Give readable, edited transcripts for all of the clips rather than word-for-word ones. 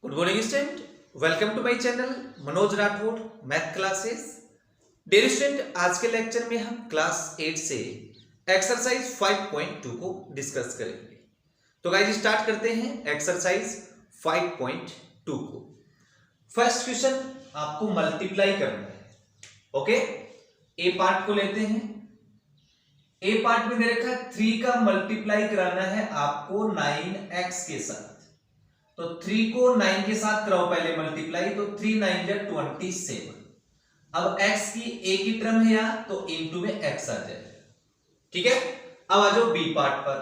Good morning student, welcome to my channel Manoj Rathore math classes. Dear student, आज के lecture में हम क्लास 8 से एक्सरसाइज 5.2 को डिस्कस करेंगे। तो गाइस स्टार्ट करते हैं एक्सरसाइज 5.2 को। फर्स्ट क्वेश्चन आपको मल्टीप्लाई करना है। ओके, ए पार्ट को लेते हैं। ए पार्ट में दे रखा है 3 का मल्टीप्लाई कराना है आपको 9x के साथ। तो 3 को 9 के साथ कराओ पहले मल्टीप्लाई, तो 3 9 जा 27। अब x की a की टर्म है यहां, तो इनटू में x आ जाएगा। ठीक है, अब आ जाओ बी पार्ट पर।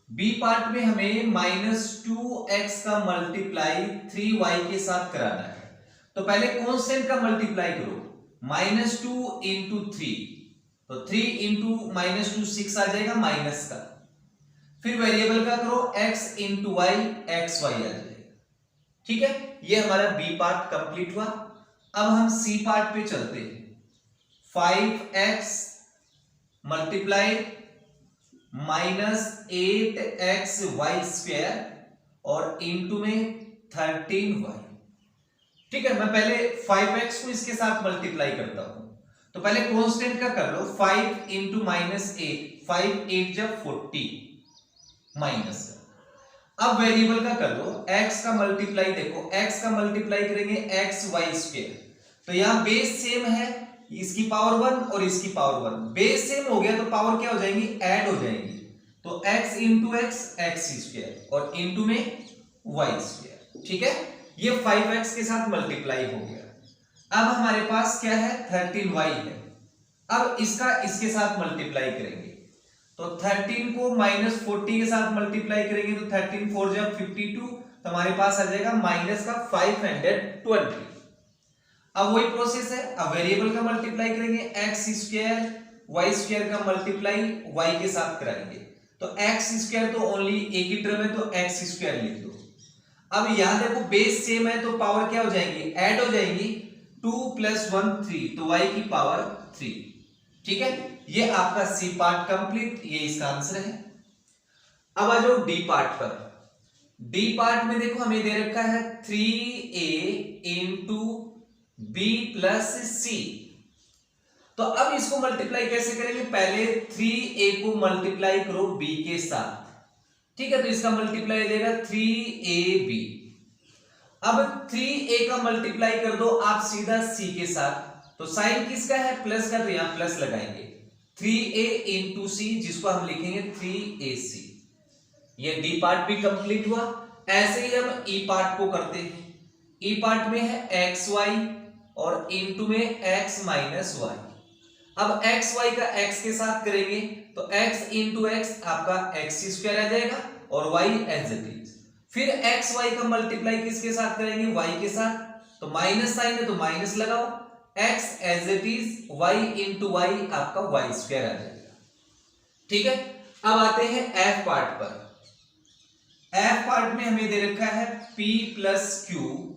बी पार्ट में हमें -2x का मल्टीप्लाई 3y के साथ कराना है। तो पहले कांस्टेंट का मल्टीप्लाई करो, -2 इंटू 3, तो 3 इंटू -2 6 आ जाएगा माइनस का। फिर वेरिएबल का करो x into y, x y आ जाएगा। ठीक है, ये हमारा बी पार्ट कंप्लीट हुआ। अब हम सी पार्ट पे चलते हैं। 5x multiply -8x y square और इंटू में 13y। ठीक है, मैं पहले 5x को इसके साथ मल्टीप्लाई करता हूं। तो पहले कांस्टेंट का कर लो, 5 इंटू -8, 5 8 जब 40 माइनस। अब वेरिएबल का कर दो, x का मल्टीप्लाई देखो, x का मल्टीप्लाई करेंगे एक्स वाई स्क्वायर। तो यहां बेस सेम है, इसकी पावर 1 और इसकी पावर 1, बेस सेम हो गया तो पावर क्या हो जाएंगी, ऐड हो जाएंगी। तो x into x, x square और इंटू में वाई स्क्वायर। ठीक है, ये 5x के साथ मल्टीप्लाई हो गया। अब हमारे पास क्या है, 13y है। अब इसका इसके साथ मल्टीप्लाई करेंगे, तो 13 को -40 के साथ मल्टीप्लाई करेंगे, तो 13 4 जब 52, तो हमारे पास आ जाएगा माइनस का 520। अब वही प्रोसेस है, अब वेरिएबल का मल्टीप्लाई करेंगे, एक्स स्क्वायर वाई स्क्वायर का मल्टीप्लाई वाई के साथ कराएंगे। तो एक्स स्क्वायर तो ओनली एक ही टर्म है, तो एक्स स्क्वायर लिख दो। अब यहां देखो बेस सेम है, तो पावर क्या हो जाएंगी, ऐड हो जाएंगी। 2 + 1 3, तो y की पावर 3। ठीक है, ये आपका सी पार्ट कंप्लीट, ये इसका आंसर है। अब आ जाओ डी पार्ट पर। डी पार्ट में देखो हमें दे रखा है 3a इंटू बी प्लस सी। तो अब इसको मल्टीप्लाई कैसे करेंगे, पहले 3a को मल्टीप्लाई करो b के साथ। ठीक है, तो इसका मल्टीप्लाई देगा 3ab। अब 3a का मल्टीप्लाई कर दो आप सीधा c के साथ, तो साइन किसका है, प्लस का, तो यहां प्लस लगाएंगे। 3a इंटू सी, जिसको हम लिखेंगे 3ac। ये डी पार्ट भी कंप्लीट हुआ। ऐसे ही हम ई पार्ट को करते हैं। ई पार्ट में है एक्स वाई और इंटू में x माइनस वाई। अब एक्स वाई का x के साथ करेंगे, तो x इंटू एक्स आपका एक्स स्क्वायर आ जाएगा और y एज इट इज। फिर एक्स वाई का मल्टीप्लाई किसके साथ करेंगे, y के साथ, तो माइनस साइन है तो माइनस लगाओ, x as it is, y into y आपका y स्क्वायर आ जाएगा। ठीक है, अब आते हैं f पार्ट पर। f पार्ट में हमें दे रखा है p प्लस क्यू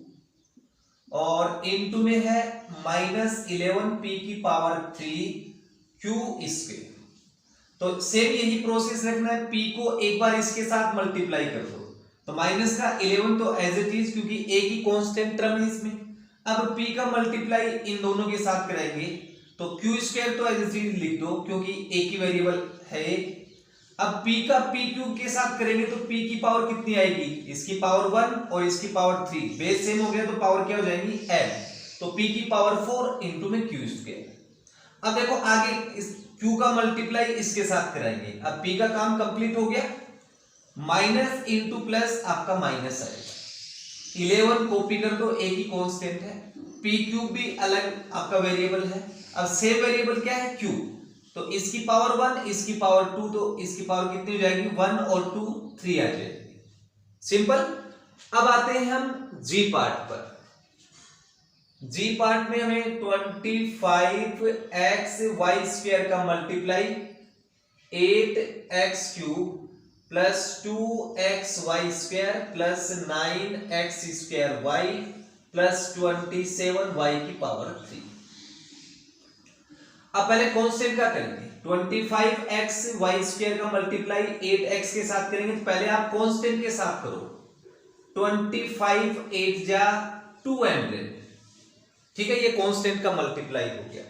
और इंटू में है -11p की पावर 3 q स्क्वायर। तो सेम यही प्रोसेस रखना है, p को एक बार इसके साथ मल्टीप्लाई कर दो, तो माइनस का 11 तो एज इट इज, क्योंकि a की कांस्टेंट टर्म है इसमें। अब p का मल्टीप्लाई इन दोनों के साथ कराएंगे, तो q स्क्वायर तो एज इट इज लिख दो, क्योंकि a की वेरिएबल है। अब p का p क्यूब के साथ करेंगे, तो p की पावर कितनी आएगी, इसकी पावर 1 और इसकी पावर 3, बेस सेम हो गया तो पावर क्या हो जाएगी, n। तो p की पावर 4 इंटू में q स्क्वायर। अब देखो आगे इस q का मल्टीप्लाई इसके साथ कराएंगे। अब p का काम कंप्लीट हो गया, माइनस इंटू प्लस आपका माइनस आएगा। 11 कॉपी कर दो, एक ही कांस्टेंट है, p क्यूब भी अलग आपका वेरिएबल है। अब सेम वेरिएबल क्या है, q, तो इसकी पावर 1 इसकी पावर 2, तो इसकी पावर कितनी हो जाएगी, 1 और 2 3 आ जाएगी। सिंपल। अब आते हैं हम जी पार्ट पर। जी पार्ट में हमें 25x वाई स्क्वायर का multiply 8x cube plus 2x y square plus 9x square y plus 27y की पावर 3। अब पहले कांस्टेंट का करेंगे, 25x वाई स्क्वायर का मल्टीप्लाई 8x के साथ करेंगे, तो पहले आप कांस्टेंट के साथ करो। 25 8 जा 200, ठीक है, ये कांस्टेंट का मल्टीप्लाई हो गया।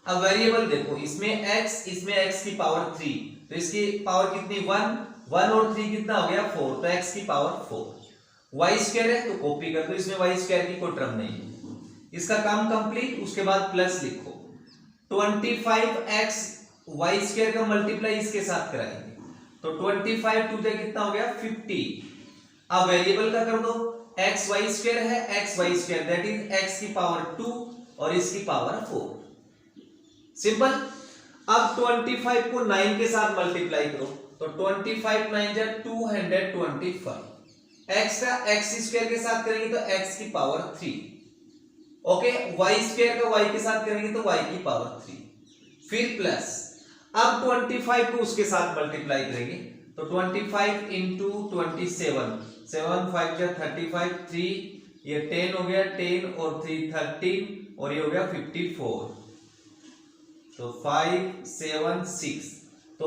अब वेरिएबल देखो, इसमें x की पावर 3, तो इसकी पावर कितनी 1 और 3 कितना हो गया 4, तो x की पावर 4। y स्क्वायर है तो कॉपी कर दो, इसमें y स्क्वायर की कोई टर्म नहीं है, इसका काम कंप्लीट। उसके बाद प्लस लिखो, 25x y स्क्वायर का मल्टीप्लाई इसके साथ कराएंगे, तो 25 टू कितना हो गया 50। अब वेरिएबल का कर दो, एक्स वाई स्क्वायर है, x y square that is x की पावर 2 और इसकी पावर 4, सिंपल। अब 25 को 9 के साथ मल्टीप्लाई करो, तो 25 9 जा 225, एक्स का एक्स स्क्वायर के साथ करेंगे तो एक्स की पावर 3, ओके, वाई स्क्वायर का वाई के साथ करेंगे तो वाई की पावर 3, फिर प्लस। अब 25 को उसके साथ मल्टीप्लाई करेंगे, तो 25 इंटू 27, 7 5 जा 35, 3 ये 10 हो गया, 10 और 3 13 और ये हो गया 54, तो 5 7 6, तो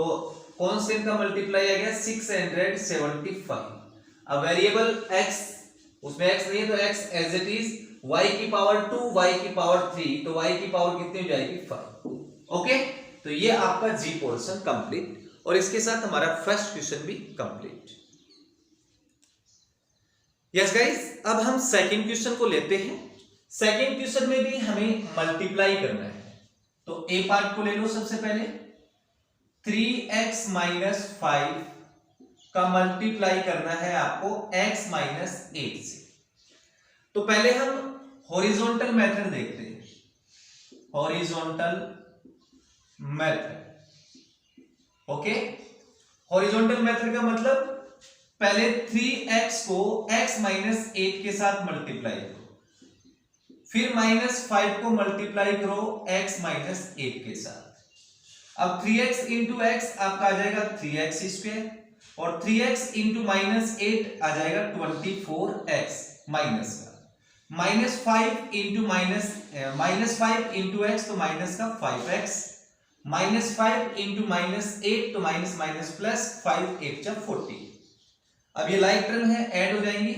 कांस्टेंट का मल्टीप्लाई आ गया 675। अब वेरिएबल x, उसमें x नहीं है तो x as it is, y की पावर 2 y की पावर 3, तो y की पावर कितनी हो जाएगी 5, ओके। तो ये आपका जी पोर्शन कंप्लीट, और इसके साथ हमारा फर्स्ट क्वेश्चन भी कंप्लीट। यस गाइस, अब हम सेकंड क्वेश्चन को लेते हैं। सेकंड क्वेश्चन में भी हमें मल्टीप्लाई करना है, तो ए पार्ट को ले लो सबसे पहले। 3x माइनस 5 का मल्टीप्लाई करना है आपको x माइनस 8 से। तो पहले हम हॉरिजॉन्टल मेथड देखते हैं, horizontal method, okay. Horizontal method का मतलब पहले 3x को x माइनस 8 के साथ मल्टीप्लाई करो, फिर माइनस 5 को मल्टीप्लाई करो x माइनस 8 के साथ। अब 3x इंटू एक्स आपका आ जाएगा 3x स्क्वायर, और 3x इंटू माइनस 8 आ जाएगा 24x माइनस का, minus 5 into minus 5 into x तो माइनस का 5x, माइनस 5 इंटू माइनस 8 तो माइनस माइनस प्लस 5 8 जा 40। अब ये लाइक टर्म है, ऐड हो जाएंगी,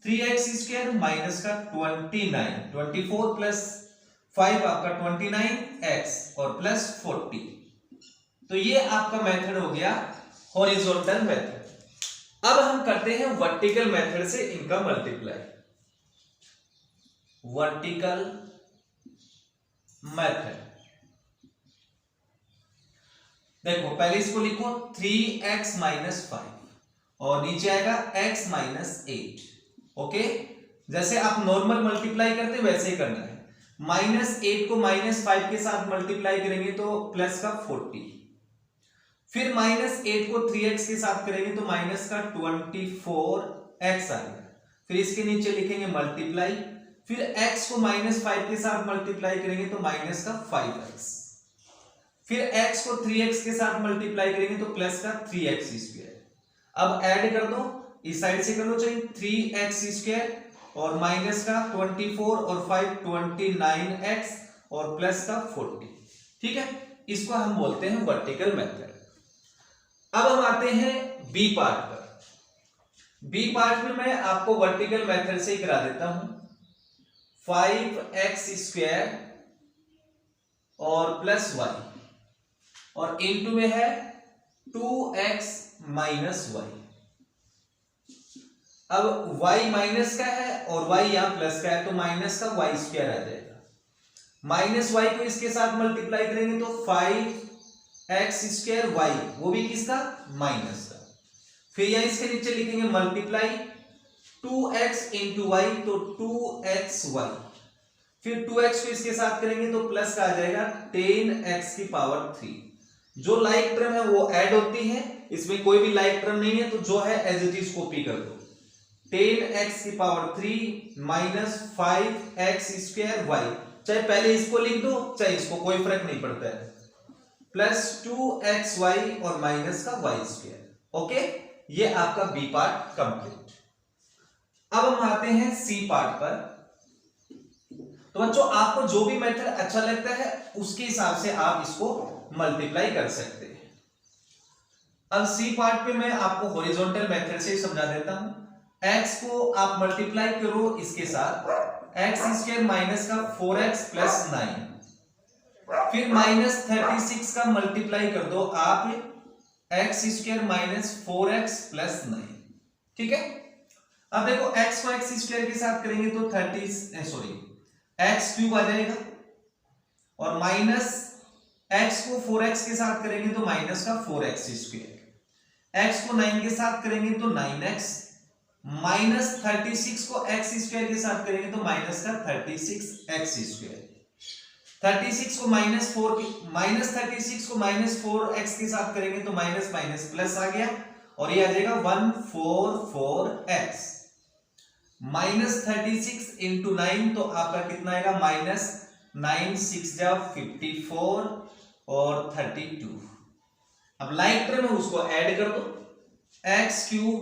3x स्क्वायर माइनस का 29, 24 प्लस 5 आपका 29x और प्लस 40। तो ये आपका मेथड हो गया हॉरिजॉन्टल मेथड। अब हम करते हैं वर्टिकल मेथड से इनका मल्टीप्लाई, वर्टिकल मेथड। देखो पहले इसको लिखो 3x माइनस 5 और नीचे आएगा x माइनस 8, ओके। जैसे आप नॉर्मल मल्टीप्लाई करते वैसे ही करना है। माइनस 8 को माइनस 5 के साथ मल्टीप्लाई करेंगे तो प्लस का 40, फिर माइनस 8 को 3x के साथ करेंगे तो माइनस का 24x आएगा, फिर इसके नीचे लिखेंगे मल्टीप्लाई, फिर x को माइनस 5 के साथ मल्टीप्लाई करेंगे तो माइनस का 5x, फिर x को 3x के साथ मल्टीप्लाई करेंगे तो प्लस का 3x स्क्वायर। अब ऐड कर दो, इस साइड से कर लो, चाहिए 3x स्क्वायर और माइनस का 24 और 5 29x और प्लस का 40, ठीक है। इसको हम बोलते हैं वर्टिकल मेथड। अब हम आते हैं बी पार्ट पर। बी पार्ट में मैं आपको वर्टिकल मेथड से ही करा देता हूं। 5x स्क्वायर और प्लस y और इनटू में है 2x माइनस y। अब y माइनस का है और y यहां प्लस का है तो माइनस का y स्क्वायर आ जाएगा। माइनस y को इसके साथ मल्टीप्लाई करेंगे तो 5x स्क्वायर y, वो भी किसका माइनस का। फिर यहां इसके नीचे लिखेंगे मल्टीप्लाई 2x इंटू y तो 2xy, फिर 2x को इसके साथ करेंगे तो प्लस का आ जाएगा 10x की पावर 3। जो लाइक टर्म है वो ऐड होती है, इसमें कोई भी लाइक टर्म नहीं है तो जो है एज इट इज कॉपी कर दो। 10x की power 3 minus 5x square y, चाहे पहले इसको लिख दो चाहे इसको, कोई फर्क नहीं पड़ता है, प्लस 2xy और माइनस का y स्क्वायर, ओके। ये आपका बी पार्ट कंप्लीट। अब हम आते हैं सी पार्ट पर। तो बच्चों आपको जो भी मेथड अच्छा लगता है उसके हिसाब से आप इसको मल्टीप्लाई कर सकते हैं। अब सी पार्ट पे मैं आपको हॉरिजॉन्टल मेथड से समझा देता हूं। x को आप मल्टीप्लाई करो इसके साथ, एक्स स्क्वायर माइनस का 4x प्लस 9, फिर माइनस 36 का मल्टीप्लाई कर दो आप x square minus 4x plus 9। ठीक है, अब देखो x को एक्स स्क्वायर के साथ करेंगे तो एक्स क्यूब आ जाएगा, और माइनस x को 4x के साथ करेंगे तो माइनस का 4x स्क्वायर, x को 9 के साथ करेंगे तो 9x, माइनस 36 को x स्क्वायर के साथ करेंगे तो माइनस का 36x स्क्वायर, 36 को माइनस 4x के साथ करेंगे तो माइनस माइनस प्लस आ गया, और ये आ जाएगा 144x, माइनस 36 इंटू 9 तो आपका कितना आएगा माइनस 9 6 जा 54 और 32। अब लाइक टर्म है उसको ऐड कर दो, एक्स क्यूब,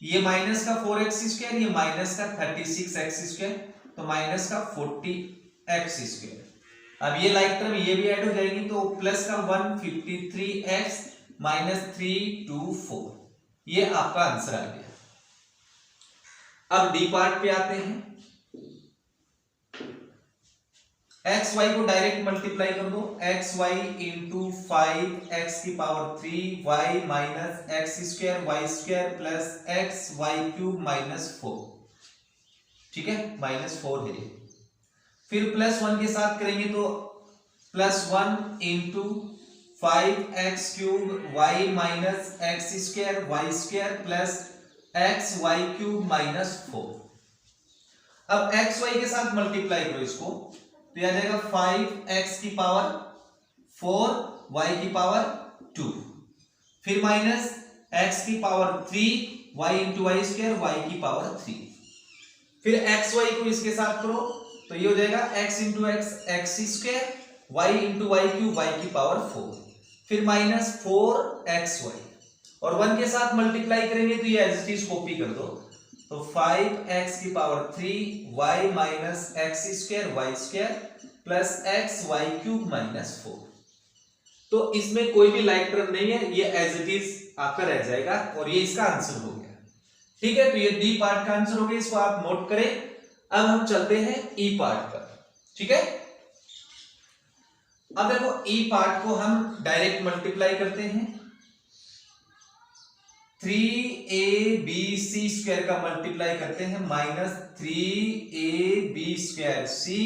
ये माइनस का 4x स्क्वायर, ये माइनस का 36x स्क्वायर, तो माइनस का 40x स्क्वायर। अब ये लाइक टर्म ये भी ऐड हो जाएगी तो प्लस का 153x माइनस 324, ये आपका आंसर आ गया। अब डी पार्ट पे आते हैं, एक्स वाई को डायरेक्ट मल्टीप्लाई कर दो, एक्स वाई इंटू 5x की power 3 y minus x square y square plus x y cube minus 4। ठीक है, माइनस 4 है। फिर प्लस 1 के साथ करेंगे तो plus 1 into 5x cube y minus x square y square plus x y cube minus 4। अब एक्स वाई के साथ मल्टीप्लाई करो इसको, तो आ जाएगा 5x की पावर 4 y की पावर 2, फिर माइनस x की power 3 y into y square y की पावर 3, फिर एक्स वाई को इसके साथ करो तो ये हो जाएगा x into x x square y into y cube y की पावर 4, फिर माइनस 4xy, और 1 के साथ मल्टीप्लाई करेंगे तो ये एज इट इज कॉपी कर दो, तो 5x की power 3 y minus x square y square plus x y cube minus 4। तो इसमें कोई भी लाइक टर्म नहीं है, ये एज इट इज आपका रह जाएगा, और ये इसका आंसर हो गया। ठीक है, तो ये डी पार्ट का आंसर हो गया, इसको आप नोट करें। अब हम चलते हैं ई पार्ट पर। ठीक है, अब देखो ई पार्ट को हम डायरेक्ट मल्टीप्लाई करते हैं, 3ab स्क्वायर का मल्टीप्लाई करते हैं minus 3ab square c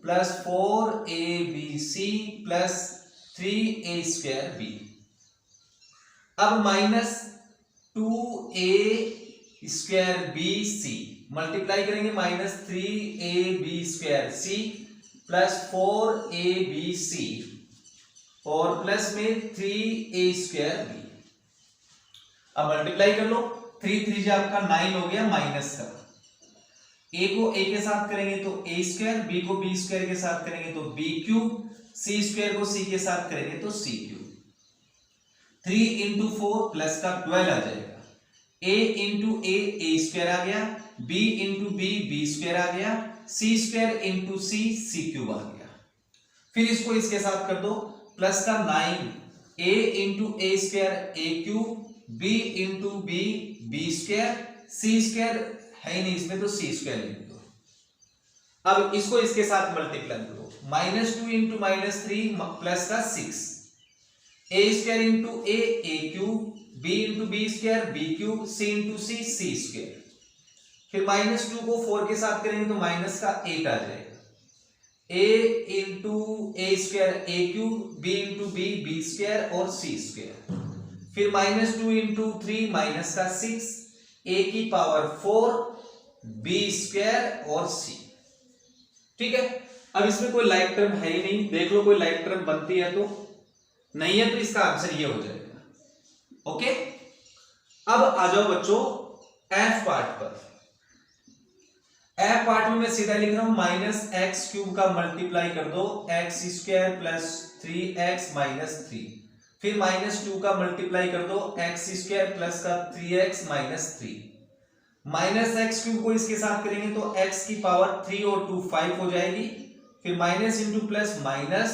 plus 4abc plus 3a square b. अब minus 2a square b c multiply करेंगे minus 3ab square c plus 4abc और प्लस में 3a स्क्वायर बी। अब मल्टीप्लाई कर लो, 3 3 जो आपका 9 हो गया माइनस का, a को a के साथ करेंगे तो a स्क्वायर, b को b स्क्वायर के साथ करेंगे तो b क्यूब, c स्क्वायर को c के साथ करेंगे तो c क्यूब। 3 इंटू 4 प्लस का 12 आ जाएगा, a इंटू a स्क्वायर आ गया, b इंटू b स्क्वायर आ गया, c square into c cube आ गया। फिर इसको इसके साथ कर दो, प्लस का 9 a into a square a cube, b into b square, c square है ही नहीं इसमें तो c स्क्वायर लिख दो। अब इसको इसके साथ मल्टीप्लाई करो, माइनस 2 इंटू माइनस 3 प्लस का 6, a square into a cube, b into b square b cube, c into c square. फिर माइनस 2 को 4 के साथ करेंगे तो माइनस का 8 आ जाएगा, a into a square a cube, b into b square और c स्क्वायर। फिर माइनस 2 इंटू 3 माइनस का 6, a की पावर 4 b स्क्वायर और c। ठीक है, अब इसमें कोई लाइक टर्म है ही नहीं, देख लो कोई लाइक टर्म बनती है तो, नहीं है तो इसका आंसर ये हो जाएगा। ओके, अब आ जाओ बच्चों एफ पार्ट पर। एफ पार्ट में मैं सीधा लिख रहा हूं, माइनस एक्स क्यूब का मल्टीप्लाई कर दो, x square plus 3x minus 3, फिर माइनस 2 का मल्टीप्लाई कर दो, एक्स स्क्वायर प्लस का 3x minus 3, minus x cube को इसके साथ करेंगे तो x की पावर 3 और 2 5 हो जाएगी, फिर minus into plus minus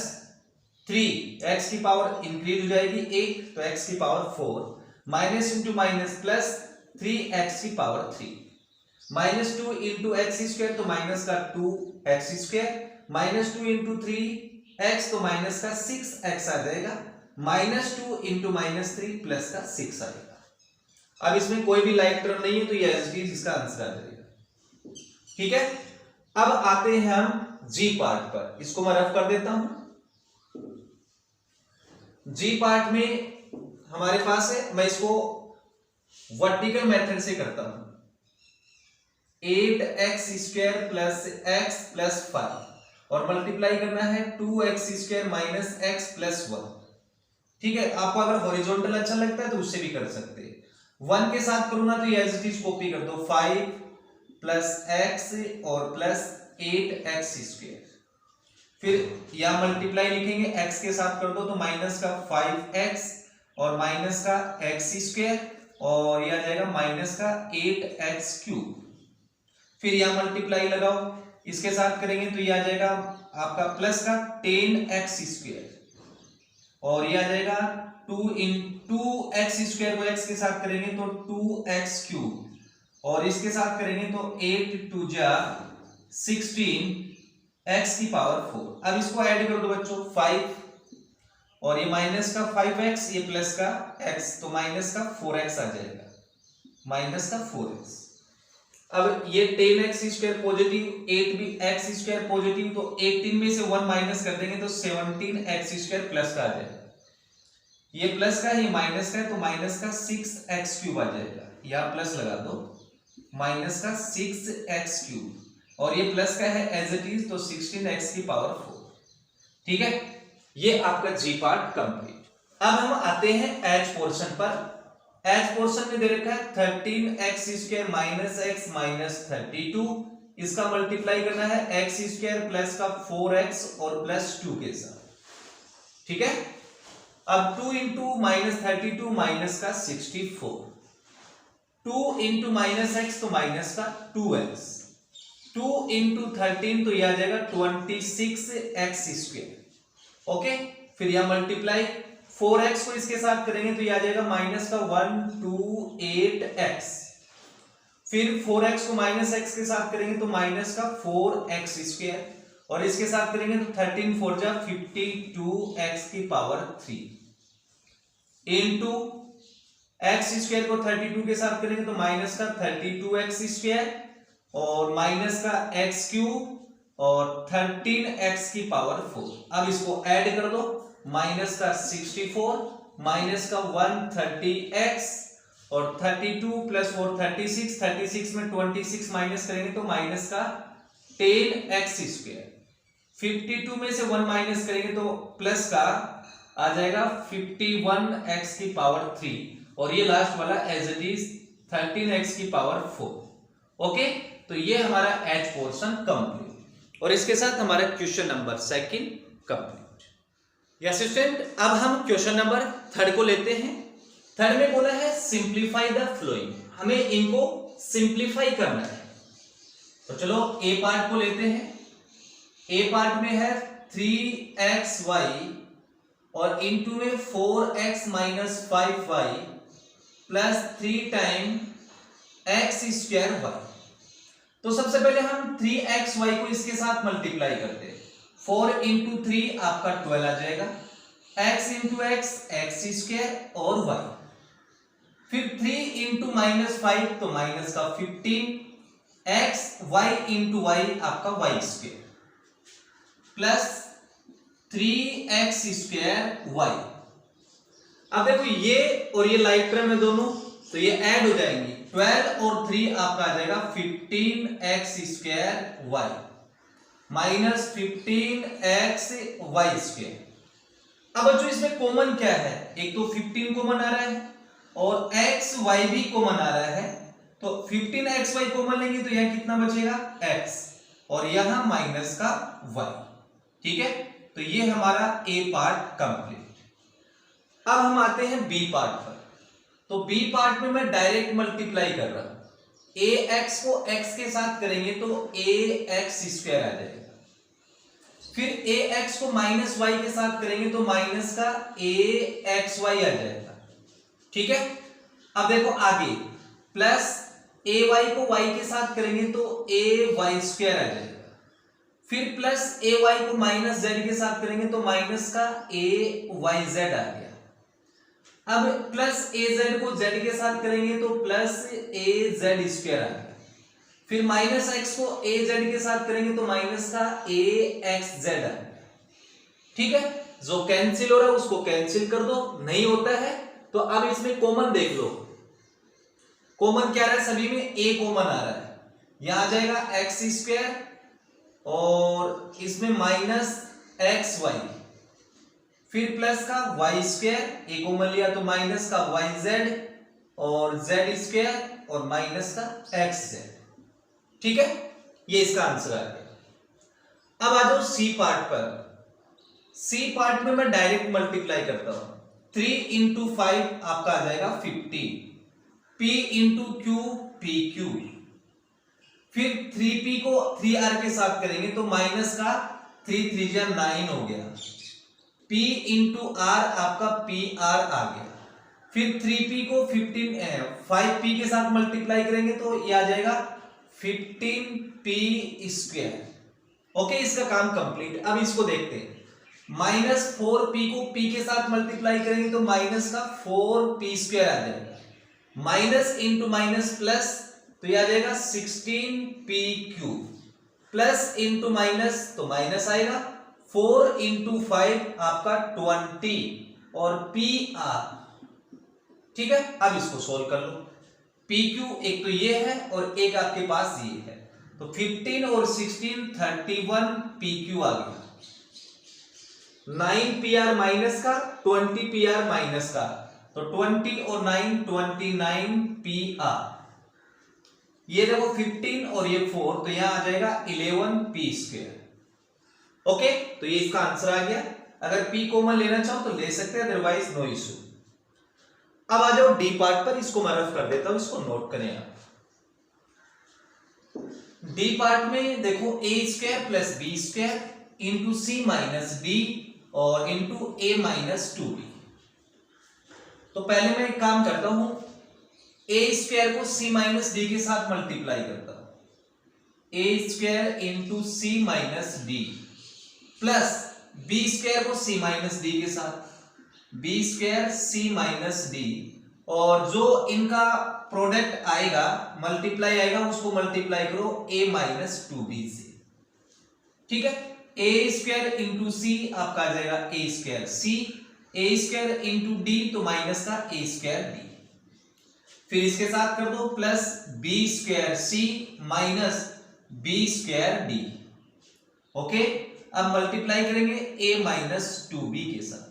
3, x की पावर इंक्रीज हो जाएगी 1 तो x की power 4, minus into minus plus 3x की power 3, minus 2 into x square तो माइनस का 2x square, minus 2 into 3x तो माइनस का 6x आ जाएगा, माइनस 2 इंटू माइनस 3 प्लस का 6 आएगा। अब इसमें कोई भी लाइक टर्म नहीं है तो ये एज इट इज इसका आंसर आ जाएगा। ठीक है, अब आते हैं हम जी पार्ट पर, इसको मैं रफ कर देता हूं। जी पार्ट में हमारे पास है, मैं इसको वर्टिकल मेथड से करता हूं, 8x square plus x plus 5 और मल्टीप्लाई करना है 2x square minus x plus 1। ठीक है, आपको अगर हॉरिजॉन्टल अच्छा लगता है तो उससे भी कर सकते हैं। 1 के साथ करूंगा तो ये एज इट इज कॉपी कर दो, 5 प्लस x और प्लस 8x स्क्वायर, फिर यहां मल्टीप्लाई लिखेंगे, x के साथ कर दो तो माइनस का 5x और माइनस का x स्क्वायर और यह आ जाएगा माइनस का 8x क्यूब, फिर यहां मल्टीप्लाई लगाओ, इसके साथ करेंगे तो यह आ जाएगा आपका प्लस का 10x स्क्वायर और यह आ जाएगा 2x स्क्वायर को x के साथ करेंगे तो 2x क्यूब और इसके साथ करेंगे तो 8 2 जा 16 x की पावर 4। अब इसको ऐड कर दो बच्चों, 5 और ये माइनस का 5x, ये प्लस का x तो माइनस का 4x आ जाएगा, माइनस का 4x। अब ये 10x स्क्वायर पॉजिटिव, 8 भी x स्क्वायर पॉजिटिव तो 18 में से 1 माइनस कर देंगे तो 17x स्क्वायर प्लस का आ जाएगा, ये प्लस का ये माइनस का है तो माइनस का 6x क्यूब आ जाएगा, यहां प्लस लगा दो, माइनस का 6x क्यूब और ये प्लस का है एज इट इज तो 16x की पावर 4। ठीक है, ये आपका जी पार्ट कंप्लीट। अब हम आते हैं एच पोर्शन पर। एच पोर्शन में दे रखा है 13x square minus x minus 32, इसका मल्टीप्लाई करना है x स्क्वायर प्लस का 4x और प्लस 2 के साथ। ठीक है, अब 2 इंटू माइनस 32 माइनस का 64, 2 इंटू माइनस एक्स तो माइनस का 2x, 2 इंटू 13 तो यह आ जाएगा 26x स्क्वायर। ओके, फिर यह मल्टीप्लाई 4x को इसके साथ करेंगे तो यह आ जाएगा माइनस का 128x, फिर 4x को माइनस x के साथ करेंगे तो माइनस का 4x स्क्वायर और इसके साथ करेंगे तो 13 4 जा 52x की पावर 3 इंटू x स्क्वायर को 32 के साथ करेंगे तो माइनस का 32x स्क्वायर और माइनस का x क्यूब और 13x की पावर 4। अब इसको ऐड कर दो, माइनस का 64 माइनस का 130x और 32 प्लस 4 36, 36 में 26 माइनस करेंगे तो माइनस का 10x स्क्वायर, 52 में से 1 माइनस करेंगे तो प्लस का आ जाएगा 51x की पावर 3 और ये लास्ट वाला एज इट इज 13x की पावर 4। ओके, तो ये हमारा एच पोर्शन कंप्लीट और इसके साथ हमारा question number 2 complete. Yes student, अब हम क्वेश्चन नंबर 3 को लेते हैं। 3 में बोला है सिंप्लीफाई द फ्लोइंग, हमें इनको सिंप्लीफाई करना है। तो चलो ए पार्ट को लेते हैं। ए पार्ट में है 3xy और इंटू में 4x minus 5y plus 3 time x square y। तो सबसे पहले हम 3xy को इसके साथ मल्टीप्लाई करते हैं, 4 इंटू 3 आपका 12 आ जाएगा, x इंटू x स्क्वायर और y, फिर 3 इंटू माइनस 5 तो माइनस का 15 x, y इंटू y आपका y square plus 3x square y। अब देखो ये और ये लाइक टर्म है दोनों तो ये ऐड हो जाएंगी, 12 और 3 आपका आ जाएगा 15x square y minus 15x y square. अब बच्चों इसमें कॉमन क्या है, एक तो 15 कॉमन आ रहा है और x y भी कॉमन आ रहा है, तो 15xy कॉमन लेंगे तो यह कितना बचेगा x और यहां माइनस का y। ठीक है, तो ये हमारा a पार्ट कंप्लीट। अब हम आते हैं b पार्ट पर। तो b पार्ट में मैं डायरेक्ट मल्टीप्लाई कर रहा हूं, ax को x के साथ करेंगे तो ax स्क्वायर आ जाएगा, फिर ax को माइनस y के साथ करेंगे तो माइनस का axy आ जाएगा। ठीक है, अब देखो आगे प्लस ए वाई को वाई के साथ करेंगे तो ए वाई स्क्वायर आ जाएगा, फिर प्लस ए वाई को माइनस जेड के साथ करेंगे तो माइनस का ए वाई जेड आ गया। अब प्लस ए जेड को जेड के साथ करेंगे तो प्लस ए जेड स्क्वायर आ गया, फिर माइनस एक्स को ए जेड के साथ करेंगे तो माइनस का ए एक्स जेड आ गया। ठीक है, जो कैंसिल हो रहा है उसको कैंसिल कर दो, नहीं होता है तो अब इसमें कॉमन देख लो। कॉमन क्या रहा है, सभी में ए कॉमन आ रहा है, यहां आ जाएगा एक्स स्क्वायर और इसमें माइनस एक्स वाई, फिर प्लस का वाई स्क्वायर, ए कॉमन लिया तो माइनस का वाई जेड और जेड स्क्वायर और माइनस का एक्स जेड। ठीक है, ये इसका आंसर आ गया। अब आ जाओ सी पार्ट पर। सी पार्ट में मैं डायरेक्ट मल्टीप्लाई करता हूं, 3 इंटू 5 आपका आ जाएगा 50, P into Q P Q, फिर 3P को 3R के साथ करेंगे तो माइनस का 3 3 जा 9 हो गया, P इंटू R आपका PR आ गया, फिर 3P को 5P के साथ मल्टीप्लाई करेंगे तो ये आ जाएगा 15P स्क्वायर। ओके, इसका काम कंप्लीट। अब इसको देखते हैं, माइनस 4P को P के साथ मल्टीप्लाई करेंगे तो माइनस का 4P स्क्वायर आ जाएगा, माइनस इंटू माइनस प्लस तो यह आ जाएगा 16P cube, plus into minus तो माइनस आएगा, 4 इंटू 5 आपका 20 और PR। ठीक है, अब इसको सोल्व कर लो। PQ एक तो ये है और एक आपके पास ये है, तो 15 और 16 31 PQ आ गया, 9 PR माइनस का 20 PR माइनस का, तो 20 और 9 29 PR। ये देखो 15 और ये 4 तो यहां आ जाएगा 11P स्क्वायर। ओके, तो ये इसका आंसर आ गया। अगर P कॉमन लेना चाहो तो ले सकते हैं, अदरवाइज नो इशू। अब आ जाओ डी पार्ट पर, इसको मैं रफ कर देता हूं, इसको नोट करें आप। डी पार्ट में देखो a square plus b square into c minus d और इंटू ए माइनस 2b। तो पहले मैं एक काम करता हूं, ए स्क्वायर को सी माइनस डी के साथ मल्टीप्लाई करता हूं, a square into c minus d plus b square को सी माइनस डी के साथ, b square c minus d, और जो इनका प्रोडक्ट आएगा मल्टीप्लाई आएगा उसको मल्टीप्लाई करो a माइनस 2b से। ठीक है, ए स्क्वायर इंटू सी आपका आ जाएगा a square c, a square into d तो माइनस का ए स्क्वायर डी, फिर इसके साथ कर दो plus b square c minus B square d. Okay, अब मल्टीप्लाई करेंगे a माइनस 2b के साथ,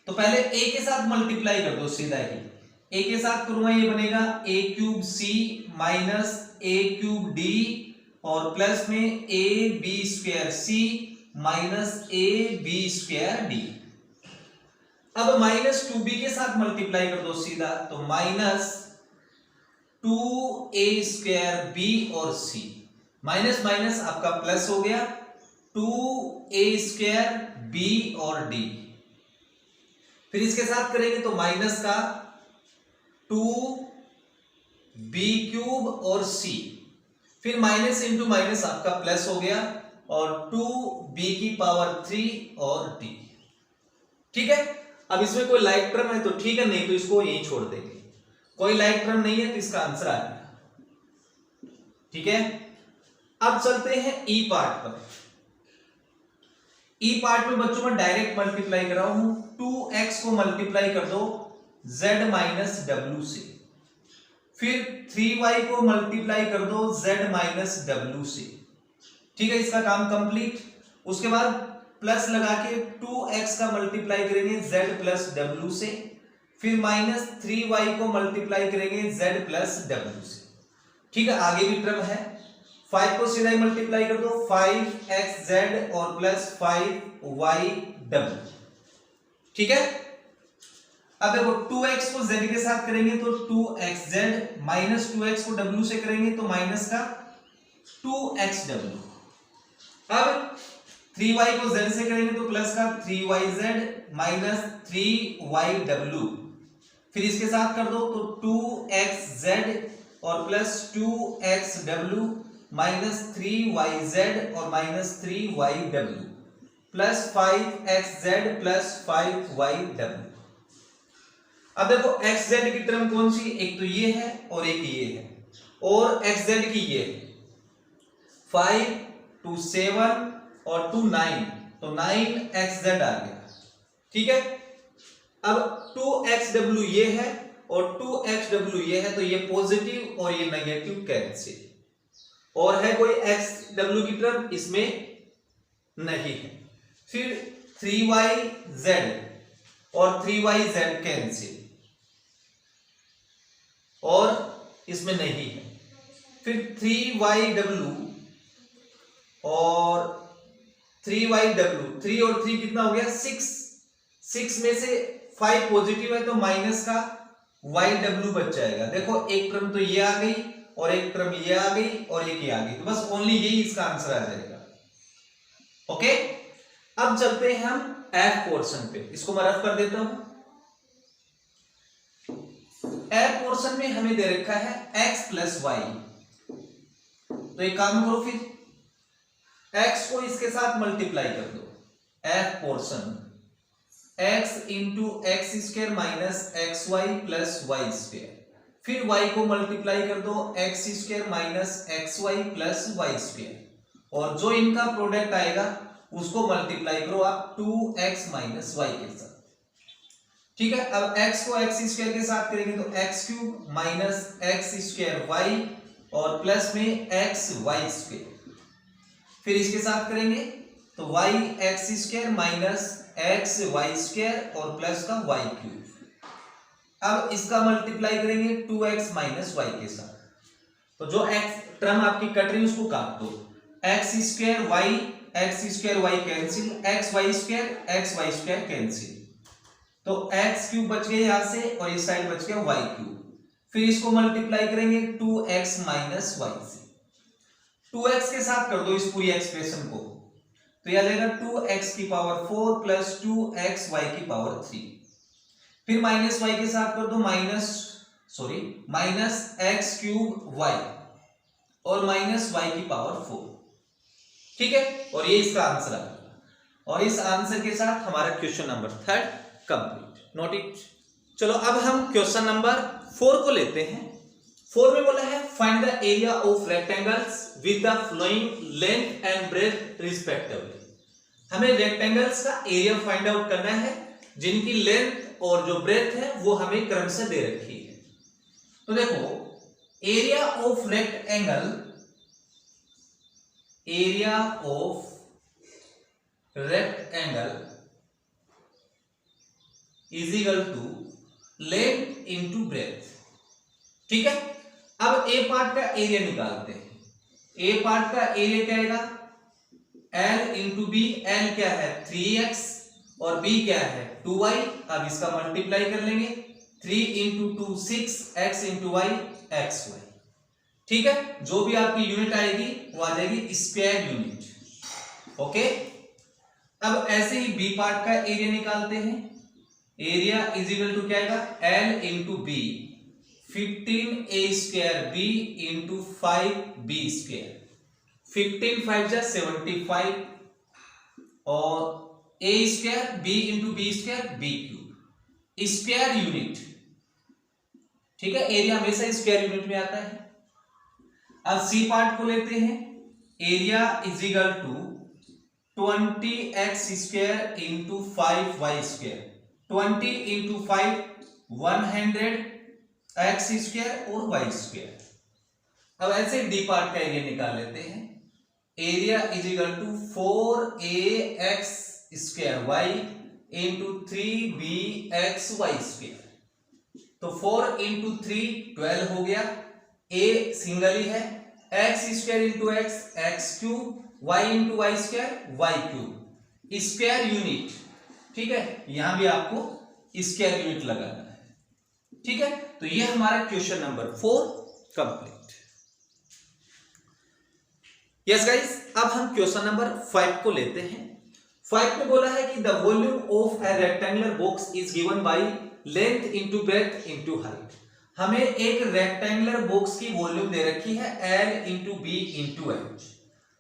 तो पहले a के साथ मल्टीप्लाई कर दो सीधा ही, a के साथ करूंगा ये बनेगा a cube c minus a cube d और प्लस में a b square c minus a b square d। अब माइनस 2b के साथ मल्टीप्लाई कर दो सीधा, तो माइनस 2a स्क्वायर b और c, माइनस माइनस आपका प्लस हो गया, 2a स्क्वायर b और d, फिर इसके साथ करेंगे तो माइनस का 2b क्यूब और c, फिर माइनस इंटू माइनस आपका प्लस हो गया और 2b की पावर 3 और d। ठीक है, अब इसमें कोई लाइक टर्म है तो ठीक है, नहीं तो इसको यहीं छोड़ देंगे। कोई लाइक टर्म नहीं है तो इसका आंसर आ गया। ठीक है, अब चलते हैं ई पार्ट पर। ई पार्ट में बच्चों में डायरेक्ट मल्टीप्लाई कर रहा हूं, 2x को मल्टीप्लाई कर दो z माइनस डब्ल्यू से, फिर 3y को मल्टीप्लाई कर दो z माइनस डब्ल्यू से। ठीक है, इसका काम कंप्लीट। उसके बाद प्लस लगा के 2x का मल्टीप्लाई करेंगे z प्लस डब्ल्यू से, फिर माइनस 3y को मल्टीप्लाई करेंगे z प्लस डब्ल्यू से। ठीक है, आगे भी टर्म है, 5 को सीधा ही मल्टीप्लाई कर दो 5xz और प्लस 5yw। ठीक है, अब देखो 2x को z के साथ करेंगे तो 2xz माइनस 2x को w से करेंगे तो माइनस का 2xw। अब 3y को z से करेंगे तो प्लस का 3yz माइनस 3yw, फिर इसके साथ कर दो तो 2xz और प्लस 2xw माइनस 3yz और minus 3yw plus 5xz plus 5yw। अब देखो xz की टर्म कौन सी, एक तो ये है और एक ये है, और xz की ये 5 2 7 और 2 9, तो 9xz आ गया। ठीक है, अब 2xw ये है और 2xw ये है, तो ये पॉजिटिव और ये नेगेटिव कैंसिल, और है कोई xw की टर्म इसमें नहीं है। फिर 3yz और 3yz कैंसिल और इसमें नहीं है। फिर 3yw और 3yw, 3 और 3 कितना हो गया 6, 6 में से 5 पॉजिटिव है तो माइनस का yw बच जाएगा। देखो एक टर्म तो ये आ गई और एक टर्म ये आ गई और एक ये आ गई, तो बस ओनली यही इसका आंसर आ जाएगा। ओके, अब चलते हैं हम एफ पोर्शन पे, इसको मैं रफ कर देता हूं। एफ पोर्शन में हमें दे रखा है x प्लस वाई, तो एक काम करो, फिर x को इसके साथ मल्टीप्लाई कर दो। F portion x into x square minus x y plus y square, फिर y को मल्टीप्लाई कर दो x square minus x y plus y square, और जो इनका प्रोडक्ट आएगा उसको मल्टीप्लाई करो आप 2x माइनस वाई के साथ। ठीक है, अब x को एक्स स्क्वायर के साथ करेंगे तो x cube minus x square y और प्लस में एक्स वाई स्क्वायर, फिर इसके साथ करेंगे तो y x square minus x y square और प्लस का वाई क्यूब। अब इसका मल्टीप्लाई करेंगे 2x माइनस वाई के साथ, तो जो x टर्म आपकी कट रही है उसको काट दो, x square y x square y cancel, x y square cancel, तो एक्स क्यूब बच गया यहां से और इस साइड बच गया वाई क्यूब। फिर इसको मल्टीप्लाई करेंगे 2x माइनस वाई से, 2x के साथ कर दो इस पूरी एक्सप्रेशन को, तो यह लेगा 2x की पावर 4 प्लस 2xy की पावर 3, फिर माइनस y के साथ कर दो माइनस एक्स क्यूब वाई और माइनस y की पावर 4। ठीक है, और ये इसका आंसर आ गया, और इस आंसर के साथ हमारा question number 3 complete. Note it. चलो अब हम क्वेश्चन नंबर 4 को लेते हैं। 4 में बोला है find the area of rectangles with the following length and breadth respectively. हमें रेक्टेंगल्स का एरिया फाइंड आउट करना है जिनकी लेंथ और जो ब्रेथ है वो हमें क्रम से दे रखी है। तो देखो area of rectangle, area of rectangle is equal to length into breadth. ठीक है, अब ए पार्ट का एरिया निकालते हैं। ए पार्ट का एरिया क्या आएगा L इंटू बी, L क्या है 3x और b क्या है 2y। अब इसका मल्टीप्लाई कर लेंगे, 3 into 2 6, x into y xy। ठीक है, जो भी आपकी यूनिट आएगी वो आ जाएगी स्क्वायर यूनिट। ओके, अब ऐसे ही बी पार्ट का एरिया निकालते हैं। एरिया इज इक्वल टू क्या आएगा L into B, 15a square b into 5b square, 15 5 जा 75 और a square b into B square b cube, square unit. ठीक है, एरिया हमेशा स्क्वायर यूनिट में आता है। अब सी पार्ट को लेते हैं। Area is equal to 20x square into 5y square, 20 into 5 100x square और y स्क्वायर। अब ऐसे डी पार्ट का एरिया निकाल लेते हैं। Area is equal to 4ax square y into 3bxy square, तो 4 इंटू 3 12 हो गया। a सिंगल ही है, x square into x cube, y into y square y cube, square unit. ठीक है, यहां भी आपको स्क्वायर यूनिट लगाना है। ठीक है, तो ये हमारा question number 4 complete. Yes guys, अब हम क्वेश्चन नंबर 5 को लेते हैं। 5 में बोला है कि the volume of a rectangular box is given by length into breadth into height. हमें एक रेक्टेंगुलर बॉक्स की वॉल्यूम दे रखी है L into B into H.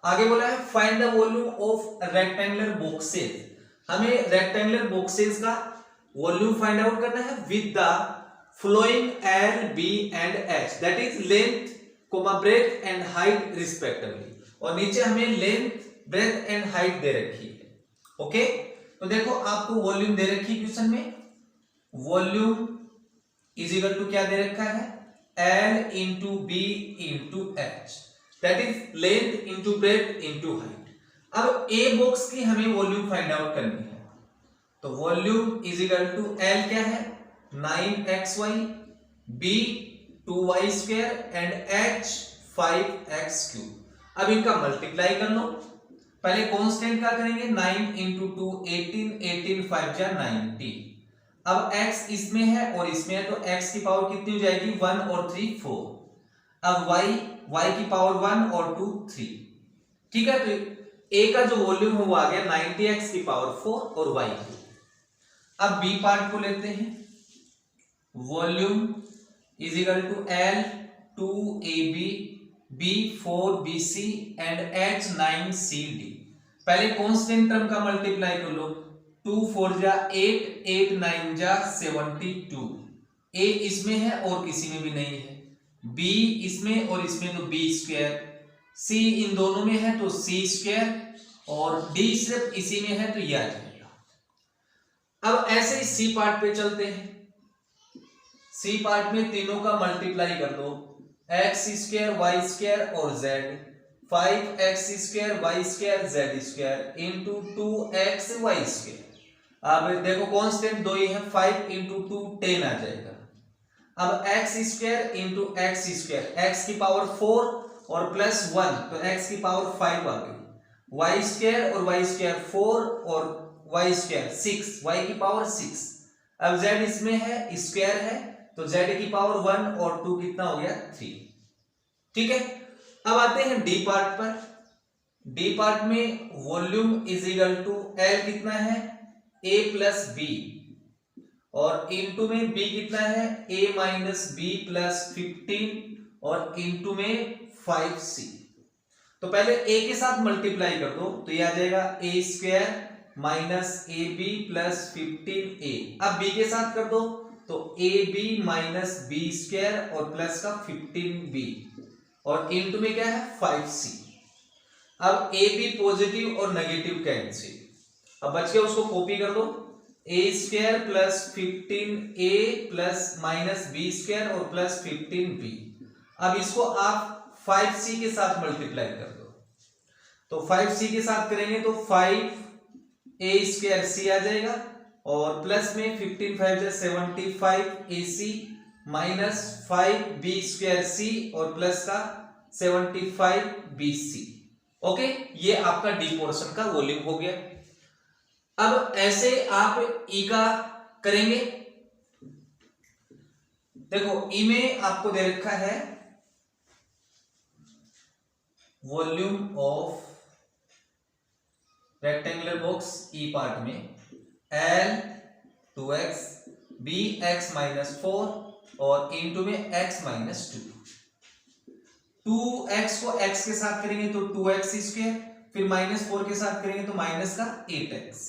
आगे बोला है find the volume of rectangular boxes. हमें रेक्टेंगुलर बॉक्सेस का वॉल्यूम फाइंड आउट करना है with the following L, B and H, that is length, breadth and height respectively. और नीचे हमें लेंथ, ब्रेथ एंड हाइट दे रखी है। ओके, तो देखो आपको वॉल्यूम दे रखी है क्वेश्चन में, वॉल्यूम इज इक्वल टू क्या दे रखा है, L into B into H, that is length into breadth into height. अब ए बॉक्स की हमें वॉल्यूम फाइंड आउट करनी है, तो volume is equal to L क्या है 9xy, B 2y square and H 5x cube. अब इनका मल्टीप्लाई कर लो। पहले कांस्टेंट का करेंगे, 9 इंटू 2 18, 18 5 जा 90। अब x इसमें है और इसमें है, तो x की पावर कितनी हो जाएगी 1 और 3 4। अब y की पावर 1 और 2 3। ठीक है, तो a का जो वॉल्यूम है वो आ गया 90x की पावर 4 और y की। अब b पार्ट को लेते हैं, volume is equal to L 2ab, B 4bc and H 9cd। पहले कांस्टेंट टर्म का मल्टीप्लाई कर लो, 2 4 जा 8, 8 9 जा 72। a इसमें है और किसी में भी नहीं है, b इसमें और इसमें तो b स्क्वायर, c इन दोनों में है तो c स्क्वायर और d सिर्फ इसी में है तो यह आ जाएगा। अब ऐसे ही c पार्ट पे चलते हैं। c पार्ट में तीनों का मल्टीप्लाई कर दो, x स्क्वायर y स्क्वायर और z, 5x square y square z square into 2x y square. अब देखो कांस्टेंट दो ही है, 5 इंटू 2 10 आ जाएगा। अब x square into x square, x की पावर 4 और प्लस 1 तो x की पावर 5 आ गई, y स्क्वायर और y स्क्वायर 4 और y स्क्वायर 6, y की पावर 6। अब z इसमें है, स्क्वायर है, तो z की पावर 1 और 2 कितना हो गया 3। ठीक है, अब आते हैं डी पार्ट पर। डी पार्ट में volume is equal to L कितना है a प्लस बी और इंटू में b कितना है a माइनस बी प्लस 15 और इंटू में 5c। तो पहले a के साथ मल्टीप्लाई कर दो तो यह आ जाएगा a square minus A B plus 15a। अब b के साथ कर दो तो A B minus B square और प्लस का 15b और इंटू में क्या है 5c। अब ए बी पॉजिटिव और नेगेटिव कैंसिल, अब बच गया उसको कॉपी कर दो, a square plus 15a plus minus B square और प्लस 15b। अब इसको आप 5c के साथ मल्टीप्लाई कर दो, तो 5c के साथ करेंगे तो 5a स्क्वायर c आ जाएगा और प्लस में 15 5 जा 75 ac minus 5b square c और प्लस का 75 bc। ओके, ये आपका डी पोर्शन का वॉल्यूम हो गया। अब ऐसे आप ई का करेंगे। देखो ई में आपको दे रखा है volume of rectangular box E part में L 2x, B x minus 4 और इंटू में x माइनस 2। 2x को x के साथ करेंगे तो 2x स्क्वायर, फिर माइनस 4 के साथ करेंगे तो माइनस का 8x,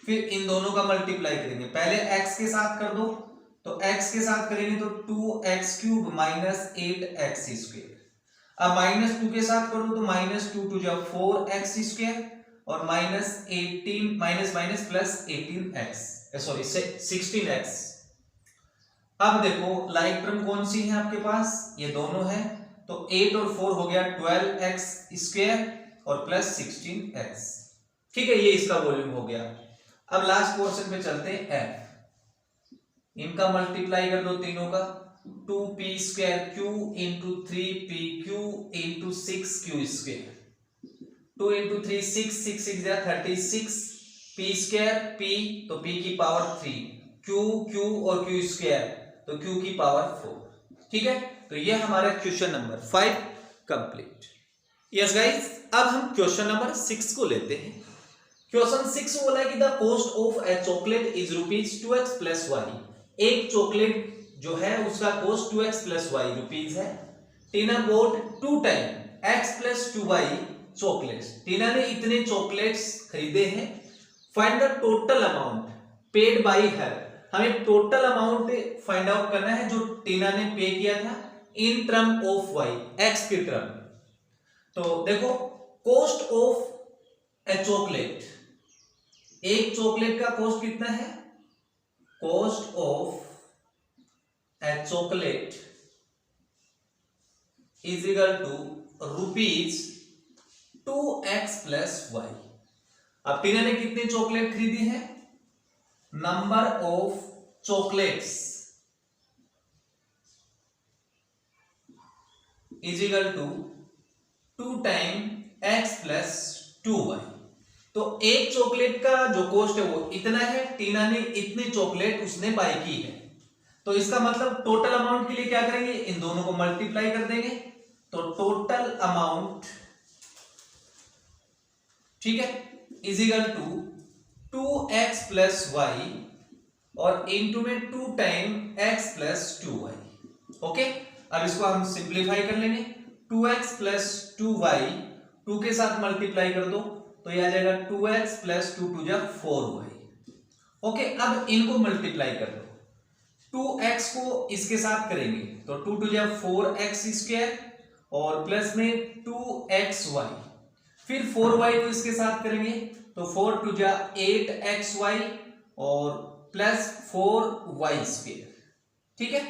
फिर इन दोनों का मल्टीप्लाई करेंगे। पहले x के साथ कर दो तो x के साथ करेंगे तो 2x cube minus 8x square. अब माइनस 2 के साथ कर दो तो माइनस 2 2 जा 4x स्क्वायर और minus 18 minus minus plus 18x sorry 16x। अब देखो लाइक टर्म कौन सी है आपके पास, ये दोनों है, तो 8 और 4 हो गया 12x स्क्वायर और प्लस 16x। ठीक है, ये इसका वॉल्यूम हो गया। अब लास्ट पोर्शन पे चलते हैं f, इनका मल्टीप्लाई कर दो तीनों का, 2p square q into 3pq into 6q square, 2 into 3 6 6 6 जा 36 p स्क्वायर p तो p की पावर 3, q q और q स्क्वायर तो q की पावर 4। ठीक है, तो ये हमारा question number 5 complete. Yes guys, अब हम क्वेश्चन नंबर 6 को लेते हैं। क्वेश्चन 6 बोला है कि the cost of a chocolate is ₹2x + y। एक चॉकलेट जो है उसका cost 2x plus y rupees है। Tina bought 2 time x plus 2y chocolates. Tina ने इतने चॉकलेट्स खरीदे हैं। Find the total amount paid by her. हमें टोटल अमाउंट फाइंड आउट करना है जो टीना ने पे किया था in term of y, x की टर्म। तो देखो कॉस्ट ऑफ ए चॉकलेट, एक चॉकलेट का कॉस्ट कितना है? Cost of a chocolate is equal to rupees 2x plus y. अब टीना ने कितनी चॉकलेट खरीदी है? Number of chocolates is equal to 2 time x plus 2y। तो एक चॉकलेट का जो कॉस्ट है वो इतना है। टीना ने इतनी चॉकलेट उसने बाय की है। तो इसका मतलब टोटल अमाउंट के लिए क्या करेंगे? इन दोनों को मल्टीप्लाई कर देंगे। तो टोटल अमाउंट, ठीक है, is equal to 2x plus y और इनटू में 2 time x plus 2y। Okay, अब इसको हम सिंप्लीफाई कर लेंगे। 2x प्लस 2y 2 के साथ मल्टीप्लाई कर दो तो यह आ जाएगा 2x प्लस 2 2 जा 4y। ओके, अब इनको मल्टीप्लाई कर दो। 2x को इसके साथ करेंगे तो 2 2 जा 4x स्क्वायर और प्लस में 2xy, फिर 4y को इसके साथ करेंगे तो 4 2 जा 8xy और प्लस 4y स्क्वायर। ठीक है,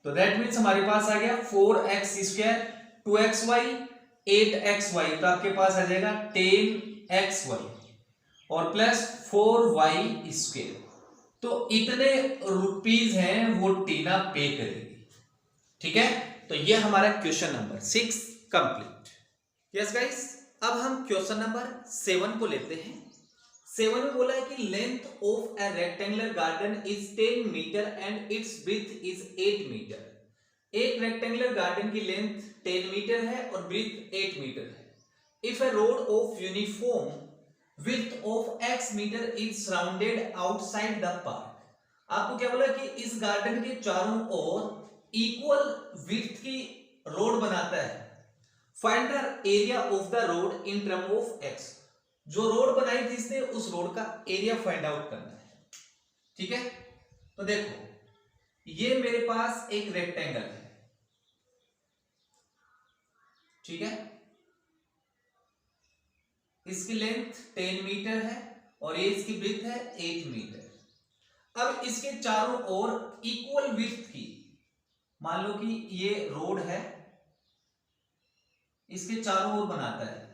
तो दैट मीन्स हमारे पास आ गया 4x स्क्वायर 2xy 8xy, तो आपके पास आ जाएगा 10xy और प्लस 4y स्क्वायर। तो इतने रुपीज हैं वो टीना पे करेगी। ठीक है, तो ये हमारा question number 6 complete. Yes guys, अब हम क्वेश्चन नंबर 7 को लेते हैं। 7 में बोला है कि length of a rectangular garden is 10 metre and it's breadth is 8 metre. एक रेक्टेंगुलर गार्डन की लेंथ 10 मीटर है और ब्रीथ 8 मीटर है। If a road of uniform width of x metre is surrounded outside the park। आपको क्या बोला कि इस गार्डन के चारों ओर इक्वल width की रोड बनाता है। Find the area of the road in term of x। जो रोड बनाई थी इसने उस रोड का एरिया फाइंड आउट करना है। ठीक है, तो देखो ये मेरे पास एक रेक्टेंगल है। ठीक है, इसकी लेंथ 10 मीटर है और ये इसकी ब्रीथ है 8 मीटर। अब इसके चारों ओर इक्वल विड्थ की, मान लो कि ये रोड है, इसके चारों ओर बनाता है।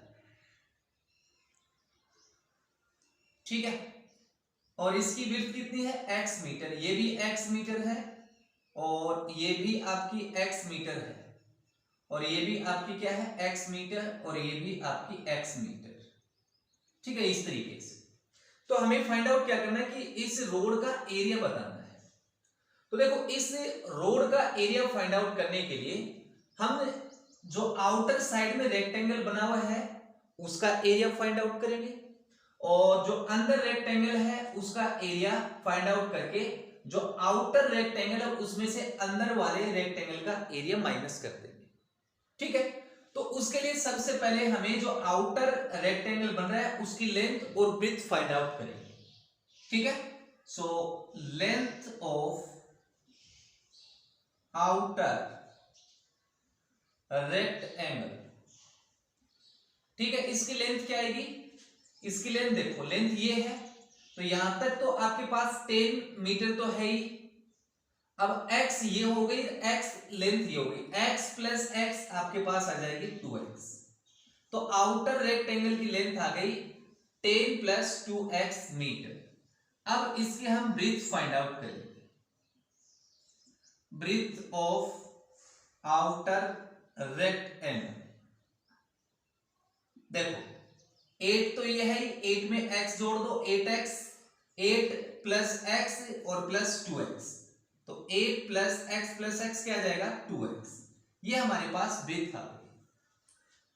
ठीक है, और इसकी विड्थ कितनी है? x metre. ये भी x मीटर है और ये भी आपकी x मीटर है और ये भी आपकी क्या है? x मीटर और ये भी आपकी x मीटर। ठीक है, इस तरीके से। तो हमें फाइंड आउट क्या करना है कि इस रोड का एरिया बताना है। तो देखो इस रोड का एरिया फाइंड आउट करने के लिए हम जो आउटर साइड में रेक्टेंगल बना हुआ है उसका एरिया फाइंड आउट करेंगे और जो अंदर रेक्टेंगल है उसका एरिया फाइंड आउट करके जो आउटर रेक्टेंगल है उसमें से अंदर वाले रेक्टेंगल का एरिया माइनस कर देंगे। ठीक है, तो उसके लिए सबसे पहले हमें जो आउटर रेक्टेंगल बन रहा है उसकी लेंथ और ब्रीथ फाइंड आउट करेंगे। ठीक है, so length of outer rectangle. ठीक है, इसकी लेंथ क्या आएगी? इसकी लेंथ देखो, लेंथ ये है तो यहां तक तो आपके पास 10 मीटर तो है ही। अब x ये हो गई, x लेंथ ये हो गई, x प्लस x आपके पास आ जाएगी 2x। तो आउटर रेक्टेंगल की लेंथ आ गई 10 प्लस 2x मीटर। अब इसके हम ब्रीथ फाइंड आउट करेंगे। ब्रीथ ऑफ आउटर रेक्टेंगल देखो 8 तो ये है, 8 में x जोड़ दो 8x, 8 प्लस x और प्लस 2x, तो 8 प्लस x क्या आ जाएगा? 2x। ये हमारे पास ब्रीथ आ गई।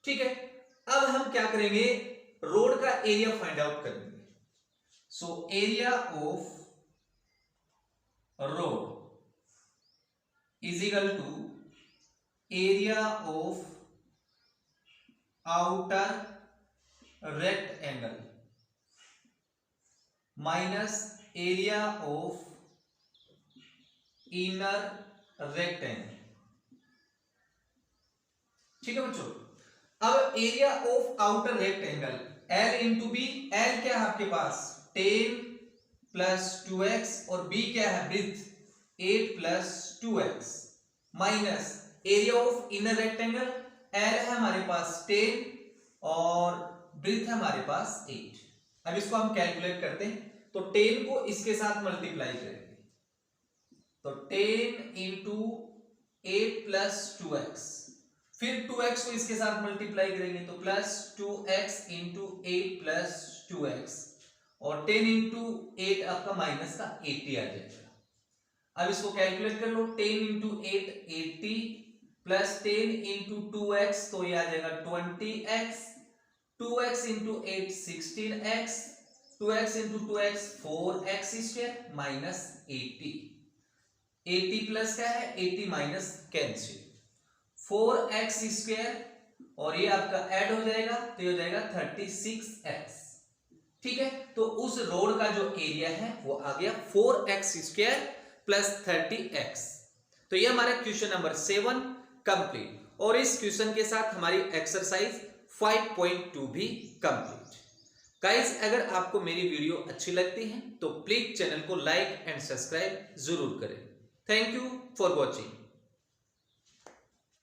ठीक है, अब हम क्या करेंगे? रोड का एरिया फाइंड आउट करेंगे। So area of road is equal to area of outer rectangle minus area of inner rectangle. ठीक है बच्चों, अब area of outer rectangle L into B, L क्या है आपके पास 10 प्लस 2x और b क्या है breadth 8 plus 2x minus area of inner rectangle L है हमारे पास 10 और ब्रेथ है हमारे पास 8। अब इसको हम कैलकुलेट करते हैं, तो 10 को इसके साथ मल्टीप्लाई करेंगे, तो 10 इंटू 8 प्लस 2x, फिर 2x को इसके साथ मल्टीप्लाई करेंगे तो plus 2x into 8 plus 2x और 10 इंटू 8 आपका माइनस का 80 आ जाएगा। अब इसको कैलकुलेट कर लो, 10 इंटू 8 80 प्लस 10 इंटू 2x तो ये आ जाएगा 20x, 2x into 8 16x, 2x into 2x 4x square minus 80। 80 plus क्या है 80 माइनस कैंसिल 4x स्क्वायर और ये आपका ऐड हो जाएगा तो ये हो जाएगा 36x। ठीक है, तो उस रोड का जो एरिया है वो आ गया 4x स्क्वायर प्लस 30x। तो ये हमारा क्वेश्चन नंबर 7 कंप्लीट और इस क्वेश्चन के साथ हमारी एक्सरसाइज 5.2 भी कंप्लीट। गाइस, अगर आपको मेरी वीडियो अच्छी लगती है तो प्लीज चैनल को लाइक एंड सब्सक्राइब जरूर करें। Thank you for watching.